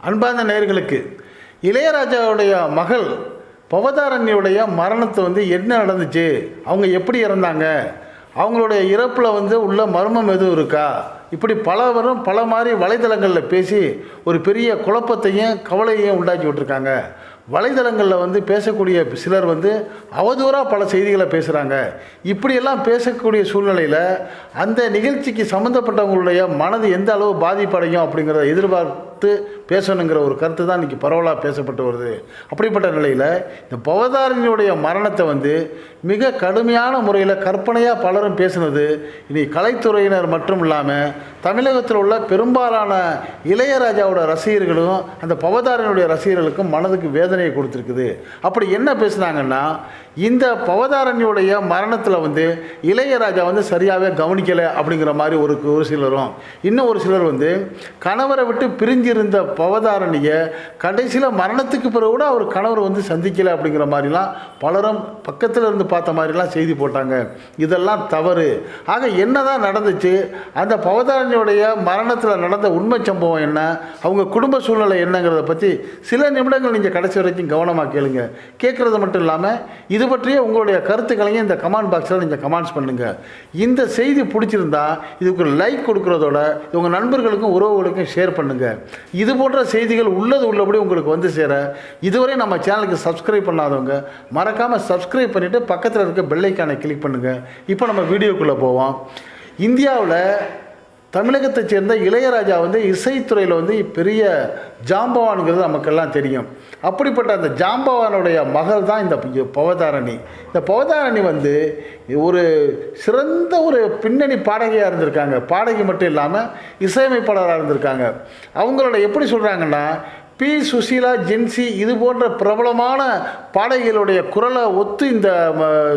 அன்பார்ந்த நேயர்களுக்கு இளையராஜாவுடைய மகள் பவதாரண்யுடைய மரணத்தை என்ன நடந்துச்சு, அவங்க எப்படி இறந்தாங்க, அவங்களுடைய இறப்பில் உள்ள மர்மம் எதுவும் இருக்கா, இப்படி பலவரும் பல மாதிரி வலைதளங்களில் பேசி ஒரு பெரிய குழப்பத்தையும் கவலையையும் உண்டாக்கி விட்டுருக்காங்க. வலைதளங்களில் பேசக்கூடிய சிலர் அவதூறாக பல செய்திகளை பேசுகிறாங்க. இப்படியெல்லாம் பேசக்கூடிய சூழ்நிலையில் அந்த நிகழ்ச்சிக்கு சம்மந்தப்பட்டவங்களுடைய மனது எந்த அளவு பாதிப்படையும் அப்படிங்கிறத எதிர்பார்த்து பேசணுங்கிற ஒரு கருத்து தான் இன்றைக்கி பரவலாக பேசப்பட்டு வருது. அப்படிப்பட்ட நிலையில் இந்த பவதாரணியுடைய மரணத்தை மிக கடுமையான முறையில் கற்பனையாக பலரும் பேசுனது இன்றைக்கி கலைத்துறையினர் மட்டும் இல்லாமல் தமிழகத்தில் உள்ள பெரும்பாலான இளையராஜாவோட ரசிகர்களும் அந்த பவதாரணியுடைய ரசிகர்களுக்கும் மனதுக்கு வேதனையை கொடுத்துருக்குது. அப்படி என்ன பேசுனாங்கன்னா, இந்த பவதாரணியுடைய மரணத்தில் இளையராஜா சரியாகவே கவனிக்கலை அப்படிங்கிற மாதிரி ஒரு சிலரும், இன்னும் ஒரு சிலர் கணவரை விட்டு பிரிஞ்சிருந்த பவதாரணியை கடைசியில் மரணத்துக்கு பிறகு கூட அவர் கணவர் சந்திக்கலை அப்படிங்கிற மாதிரிலாம் பலரும் பக்கத்தில் இருந்து பார்த்த மாதிரிலாம் செய்தி போட்டாங்க. இதெல்லாம் தவறு. ஆக என்ன தான் நடந்துச்சு, அந்த பவதாரணியுடைய மரணத்தில் நடந்த உண்மை சம்பவம் என்ன, அவங்க குடும்ப சூழ்நிலை என்னங்கிறத பற்றி சில நிமிடங்கள் நீங்கள் கடைசி வரைக்கும் கவனமாக கேளுங்க. கேட்குறது மட்டும் இல்லாமல் இது பற்றிய உங்களுடைய கருத்துக்களையும் இந்த கமெண்ட் பாக்ஸில் நீங்கள் கமெண்ட்ஸ் பண்ணுங்கள். இந்த செய்தி பிடிச்சிருந்தா இதுக்கு லைக் கொடுக்குறதோட உங்கள் நண்பர்களுக்கும் உறவுகளுக்கும் ஷேர் பண்ணுங்கள். இது போன்ற செய்திகள் உள்ளபடி உங்களுக்கு சேர இதுவரை நம்ம சேனலுக்கு சப்ஸ்கிரைப் பண்ணாதவங்க மறக்காமல் சப்ஸ்கிரைப் பண்ணிவிட்டு பக்கத்தில் இருக்க பெல் ஐக்கானை கிளிக் பண்ணுங்கள். இப்போ நம்ம வீடியோக்குள்ளே போவோம். இந்தியாவில் தமிழகத்தைச் சேர்ந்த இளையராஜா இசைத்துறையில் பெரிய ஜாம்பவான்கிறது நமக்கெல்லாம் தெரியும். அப்படிப்பட்ட அந்த ஜாம்பவானுடைய மகள் தான் இந்த பவதாரணி. இந்த பவதாரணி ஒரு சிறந்த ஒரு பின்னணி பாடகியாக இருந்திருக்காங்க. பாடகி மட்டும் இல்லாமல் இசையமைப்பாளராக இருந்திருக்காங்க. அவங்களோட எப்படி சொல்கிறாங்கன்னா, பி சுசீலா, ஜென்சி இது போன்ற பிரபலமான பாடகிகளுடைய குரலை ஒத்து இந்த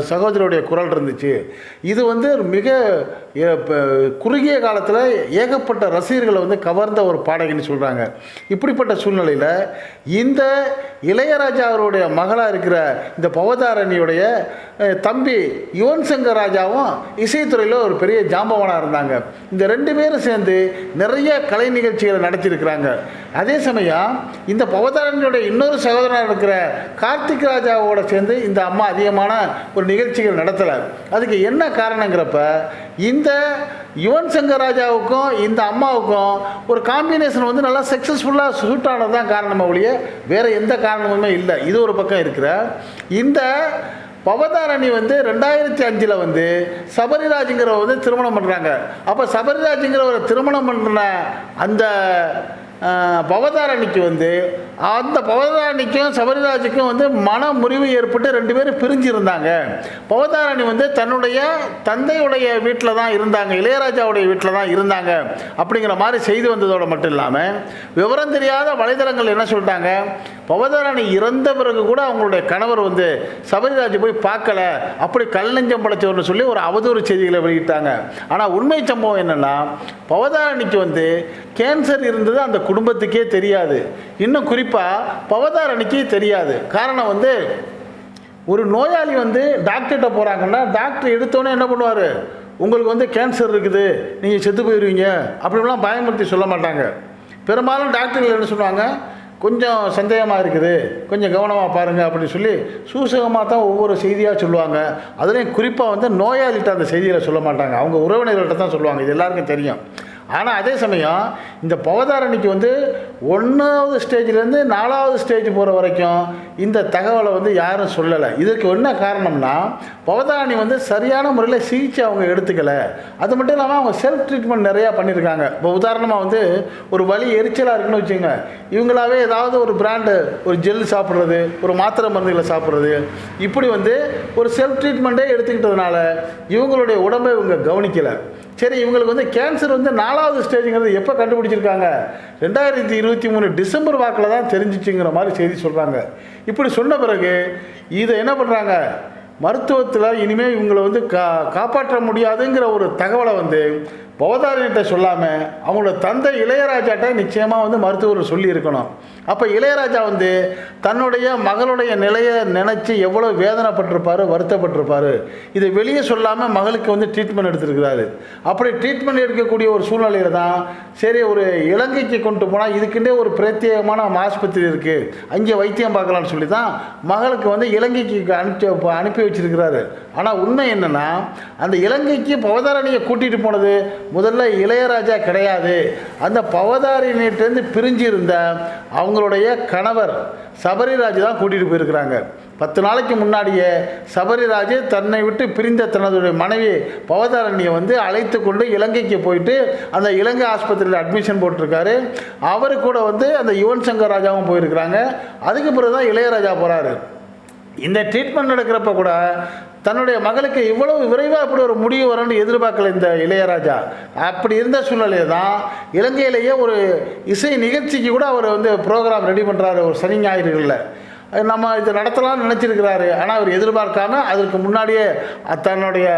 சகோதரியுடைய குரல் இருந்துச்சு. இது மிக குறுகிய காலத்தில் ஏகப்பட்ட ரசிகர்களை கவர்ந்த ஒரு பாடகின்னு சொல்கிறாங்க. இப்படிப்பட்ட சூழ்நிலையில் இந்த இளையராஜா அவருடைய மகளாக இருக்கிற இந்த பவதாரணியுடைய தம்பி யுவன் சங்கர் ராஜாவும் இசைத்துறையில் ஒரு பெரிய ஜாம்பவானாக இருந்தாங்க. இந்த ரெண்டு பேரும் சேர்ந்து நிறைய கலை நிகழ்ச்சிகளை நடத்தியிருக்கிறாங்க. அதே சமயம் இந்த பவதாரணியுடைய இன்னொரு சகோதரனாக இருக்கிற கார்த்திக் ராஜாவோட சேர்ந்து இந்த அம்மா அதிகமான ஒரு நிகழ்ச்சிகள் நடத்தலை. அதுக்கு என்ன காரணங்கிறப்ப, இந்த யுவன் சங்கர் ராஜாவுக்கும் இந்த அம்மாவுக்கும் ஒரு காம்பினேஷன் நல்லா சக்ஸஸ்ஃபுல்லாக ஷூட் ஆனது தான் காரணமாக ஒழிய வேறு எந்த காரணமுமே இல்லை. இது ஒரு பக்கம் இருக்கிற இந்த பவதாரணி 2005 சபரிராஜுங்கிற திருமணம் பண்ணுறாங்க. அப்போ சபரிராஜுங்கிற ஒரு திருமணம் பண்ணுற அந்த பவதாரணிக்கு அந்த பவதாரணிக்கும் சபரிராஜுக்கும் மன முறிவு ஏற்பட்டு ரெண்டு பேரும் பிரிஞ்சு இருந்தாங்க. பவதாரணி தன்னுடைய தந்தையுடைய வீட்டில் தான் இருந்தாங்க, இளையராஜாவுடைய வீட்டில் தான் இருந்தாங்க அப்படிங்கிற மாதிரி செய்தி வந்ததோடு மட்டும் இல்லாமல் விவரம் தெரியாத வலைதளங்கள் என்ன சொல்லிட்டாங்க, பவதாரணி இறந்த பிறகு கூட அவங்களுடைய கணவர் சபரிராஜ் போய் பார்க்கல, அப்படி கல் நெஞ்சம் படைச்சவர்னு சொல்லி ஒரு அவதூறு செய்திகளை வெளியிட்டாங்க. ஆனால் உண்மை சம்பவம் என்னென்னா, பவதாரணிக்கு கேன்சர் இருந்தது அந்த குடும்பத்துக்கே தெரியாது. இன்னும் குறிப்பாக பவதாரணிக்கு தெரியாது. காரணம் ஒரு நோயாளி டாக்டர்கிட்ட போகிறாங்கன்னா டாக்டர் எடுத்தோன்னே என்ன பண்ணுவார், உங்களுக்கு கேன்சர் இருக்குது, நீங்கள் செத்து போயிடுவீங்க அப்படின்லாம் பயமுறுத்தி சொல்ல மாட்டாங்க. பெரும்பாலும் டாக்டர்கள் என்ன சொல்லுவாங்க, கொஞ்சம் சந்தேகமாக இருக்குது, கொஞ்சம் கவனமாக பாருங்கள் அப்படின்னு சொல்லி சூசகமாக தான் ஒவ்வொரு செய்தியாக சொல்லுவாங்க. அதுலேயும் குறிப்பாக நோயாளிகிட்ட அந்த செய்திகளை சொல்ல மாட்டாங்க, அவங்க உறவினர்கள்ட்ட தான் சொல்லுவாங்க. இது எல்லாருக்கும் தெரியும். ஆனால் அதே சமயம் இந்த பவதாரணிக்கு 1வது ஸ்டேஜ்லேருந்து 4வது ஸ்டேஜ் போகிற வரைக்கும் இந்த தகவலை யாரும் சொல்லலை. இதுக்கு என்ன காரணம்னா, பவதாரணி சரியான முறையில் சிகிச்சை அவங்க எடுத்துக்கலை. அது மட்டும் இல்லாமல் அவங்க செல்ஃப் ட்ரீட்மெண்ட் நிறையா பண்ணியிருக்காங்க. இப்போ உதாரணமாக ஒரு வலி எரிச்சலாக இருக்குன்னு வச்சுங்க, இவங்களாவே ஏதாவது ஒரு பிராண்டு ஒரு ஜெல் சாப்பிட்றது, ஒரு மாத்திரை மருந்துகளை சாப்பிட்றது, இப்படி ஒரு செல்ஃப் ட்ரீட்மெண்ட்டே எடுத்துக்கிட்டதுனால இவங்களுடைய உடம்பை இவங்க கவனிக்கலை. சரி, இவங்களுக்கு கேன்சர் 4வது ஸ்டேஜுங்கிறது எப்போ கண்டுபிடிச்சிருக்காங்க, 2023 டிசம்பர் வாக்கில் தான் தெரிஞ்சிச்சுங்கிற மாதிரி செய்தி சொல்கிறாங்க. இப்படி சொன்ன பிறகு இதை என்ன பண்ணுறாங்க, மருத்துவத்தில் இனிமேல் இவங்களை காப்பாற்ற முடியாதுங்கிற ஒரு தகவலை பவதாரணிகிட்ட சொல்லாமல் அவங்களோட தந்தை இளையராஜாட்ட நிச்சயமாக வந்து மருத்துவர் சொல்லியிருக்கணும். அப்போ இளையராஜா வந்து தன்னுடைய மகளுடைய நிலையை நினச்சி எவ்வளோ வேதனைப்பட்டிருப்பார், வருத்தப்பட்டிருப்பார். இதை வெளியே சொல்லாமல் மகளுக்கு வந்து ட்ரீட்மெண்ட் எடுத்துருக்கிறாரு. அப்படி ட்ரீட்மெண்ட் எடுக்கக்கூடிய ஒரு சூழ்நிலையில் தான் சரி ஒரு இலங்கைக்கு கொண்டு போனால் இதுக்குண்டே ஒரு பிரத்யேகமான ஆஸ்பத்திரி இருக்குது, அங்கே வைத்தியம் பார்க்கலான்னு சொல்லி தான் மகளுக்கு வந்து இலங்கைக்கு அனுப்பி வச்சிருக்கிறாரு. ஆனால் உண்மை என்னென்னா அந்த இலங்கைக்கு பவதாரணியை கூட்டிகிட்டு போனது முதல்ல இளையராஜா கிடையாது. அந்த பவதாரணியிட்டேருந்து பிரிஞ்சு இருந்த அவங்களுடைய கணவர் சபரிராஜ் தான் கூட்டிகிட்டு போயிருக்கிறாங்க. 10 நாளைக்கு முன்னாடியே சபரிராஜ் தன்னை விட்டு பிரிந்த தனதுடைய மனைவி பவதாரணியை வந்து அழைத்து கொண்டு இலங்கைக்கு போயிட்டு அந்த இலங்கை ஆஸ்பத்திரியில் அட்மிஷன் போட்டிருக்காரு. அவரு கூட வந்து அந்த யுவன் சங்கர் ராஜாவும் போயிருக்கிறாங்க. அதுக்கு பிறகு தான் இளையராஜா போகிறாரு. இந்த ட்ரீட்மெண்ட் நடக்கிறப்ப கூட தன்னுடைய மகளுக்கு இவ்வளவு விரைவாக இப்படி ஒரு முடிவு வரும்னு எதிர்பார்க்கல இந்த இளையராஜா. அப்படி இருந்த சூழ்நிலையில் தான் இலங்கையிலேயே ஒரு இசை நிகழ்ச்சிக்கு கூட அவர் வந்து ப்ரோக்ராம் ரெடி பண்ணுறாரு ஒரு சனி ஞாயிறுகளில். நம்ம இதை நடத்தலாம்னு நினச்சிருக்கிறாரு. ஆனால் அவர் எதிர்பார்க்காம அதற்கு முன்னாடியே தன்னுடைய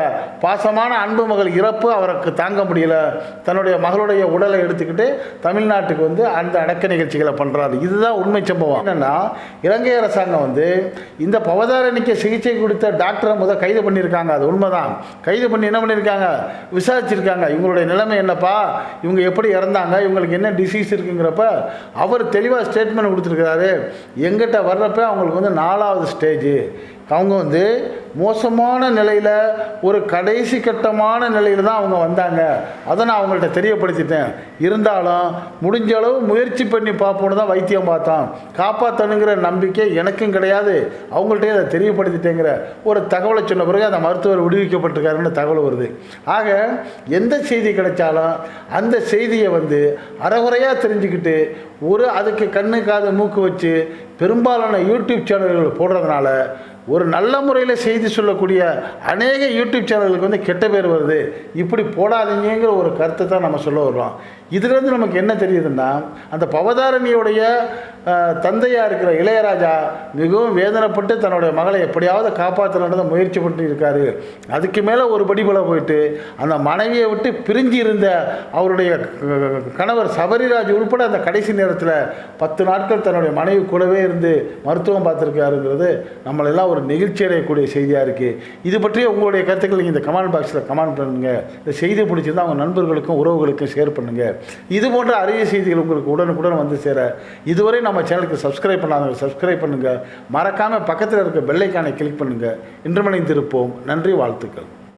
பாசமான அன்பு மகள் இறப்பு அவருக்கு தாங்க முடியல, தன்னுடைய மகளுடைய உடலை எடுத்துக்கிட்டு தமிழ்நாட்டுக்கு வந்து அந்த அடக்க நிகழ்ச்சிகளை பண்ணுறாரு. இதுதான் உண்மை சம்பவம். என்னென்னா இலங்கை அரசாங்கம் வந்து இந்த பவதாரணிக்கு சிகிச்சை கொடுத்த டாக்டரை கைது பண்ணியிருக்காங்க. அது உண்மைதான். கைது பண்ணி என்ன பண்ணியிருக்காங்க, விசாரிச்சிருக்காங்க. இவங்களுடைய நிலைமை என்னப்பா, இவங்க எப்படி இறந்தாங்க, இவங்களுக்கு என்ன டிசீஸ் இருக்குங்கிறப்ப அவர் தெளிவாக ஸ்டேட்மெண்ட் கொடுத்துருக்கிறாரு. எங்கிட்ட வர்றப்ப அவங்களுக்கு வந்து 4வது ஸ்டேஜ். அவங்க வந்து மோசமான நிலையில் ஒரு கடைசி கட்டமான நிலையில் தான் அவங்க வந்தாங்க. அதை நான் அவங்கள்ட்ட தெரியப்படுத்திட்டேன். இருந்தாலும் முடிஞ்ச அளவு முயற்சி பண்ணி பார்ப்போன்னு தான் வைத்தியம் பார்த்தோம். காப்பாற்றணுங்கிற நம்பிக்கை எனக்கும் கிடையாது, அவங்கள்ட்டே அதை தெரியப்படுத்திட்டேங்கிற ஒரு தகவலை சொன்ன பிறகு அந்த மருத்துவர் விடுவிக்கப்பட்டிருக்காருன்னு தகவல் வருது. ஆக எந்த செய்தி கிடைச்சாலும் அந்த செய்தியை வந்து அறகுறையாக தெரிஞ்சுக்கிட்டு அதுக்கு கண்ணு காது மூக்கு வச்சு பெரும்பாலான யூடியூப் சேனல்கள் போடுறதுனால ஒரு நல்ல முறையில் செய்தி சொல்லக்கூடிய அநேக யூடியூப் சேனல்களுக்கு வந்து கெட்ட பேர் வருது. இப்படி போடாதீங்கிற ஒரு கருத்தை தான் நம்ம சொல்ல வர்றோம். இதிலேருந்து நமக்கு என்ன தெரியுதுன்னா அந்த பவதாரணியோடைய தந்தையாக இருக்கிற இளையராஜா மிகவும் வேதனைப்பட்டு தன்னுடைய மகளை எப்படியாவது காப்பாற்றணுன்றதை முயற்சி பண்ணி இருக்காரு. அதுக்கு மேலே ஒரு படிபல போயிட்டு அந்த மனைவியை விட்டு பிரிஞ்சு இருந்த அவருடைய கணவர் சபரிராஜ் உள்பட அந்த கடைசி நேரத்தில் 10 நாட்கள் தன்னுடைய மனைவி கூடவே இருந்து மருத்துவம் பார்த்துருக்காருங்கிறது நம்மளெல்லாம் ஒரு நெகிழ்ச்சி அடையக்கூடிய செய்தியாக இருக்குது. இது பற்றிய உங்களுடைய கருத்துக்கள் நீங்கள் இந்த கமெண்ட் பாக்ஸில் கமெண்ட் பண்ணுங்கள். இந்த செய்தி பிடிச்சிருந்தால் அவங்க நண்பர்களுக்கும் உறவுகளுக்கும் ஷேர் பண்ணுங்கள். இது போன்ற அரிய செய்திகள் உங்களுக்கு உடனுக்குடன் வந்து சேர இதுவரை நம்ம சேனலுக்கு சப்ஸ்கிரைப் பண்ணாதவங்க சப்ஸ்கிரைப் பண்ணுங்கள். மறக்காமல் பக்கத்தில் இருக்க பெல் ஐக்கானை கிளிக் பண்ணுங்கள். இன்று மணிந்திருப்போம். நன்றி, வாழ்த்துக்கள்.